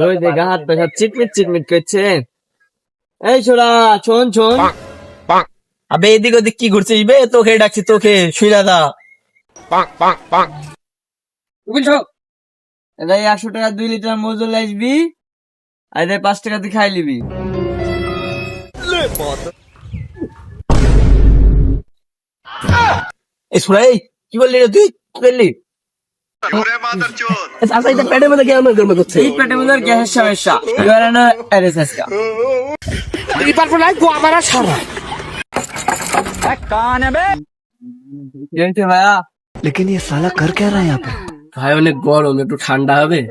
ওই দেখা হাত পা চিটমিট চিটমিট করছে। এই ছোড়া শোন শোন, আবে এদিক ওদিক কি ঘুরছিস বে? তোকে ডাকছি, তোকে শুই না দা। এটাই 100 টাকা 2 লিটার মজুল আসবি, আর এটাই 5 টাকা তুই খাই লিবি। এই শুনাই, কি বললি রে তুই? কি বললি? আচ্ছা, এটা পেটের মধ্যে কেমন গরম করছে? এই পেটের মধ্যে গ্যাসের সমস্যা, এবারে না এরএসএস কা কি হয়েছে ভাইয়া? लेकिन ये साला कर क्या रहा है यहाँ पे? ভাই অনেক গরম, একটু ঠান্ডা হবে।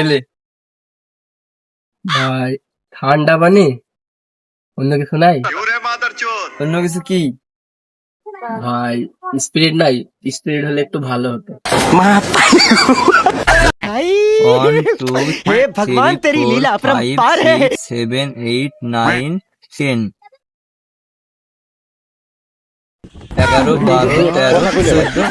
এলে ভাই, ঠান্ডা পানি, অন্য কিছু নাই? অন্য কিছু কি? ভাই স্পিরিট নাই? স্পিরিট হলে একটু ভালো হতো। 1 2 हे भगवान, तेरी लीला अपरंपार है। 7 8 9 10 11 12 13 14 15।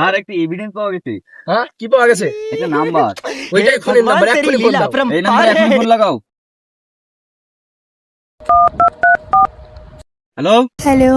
আর একটা এভিডেন্স পাওয়া গেছে, হ্যাঁ, কি পাওয়া গেছে? একটা নাম্বার, ওইটাই ফোনের নাম্বার, भगवान, तेरी এক্ষুনি ফোন लीला দাও। এই अपरंपार নাম্বারে এখন है। ফোন লাগাও। Hello hello.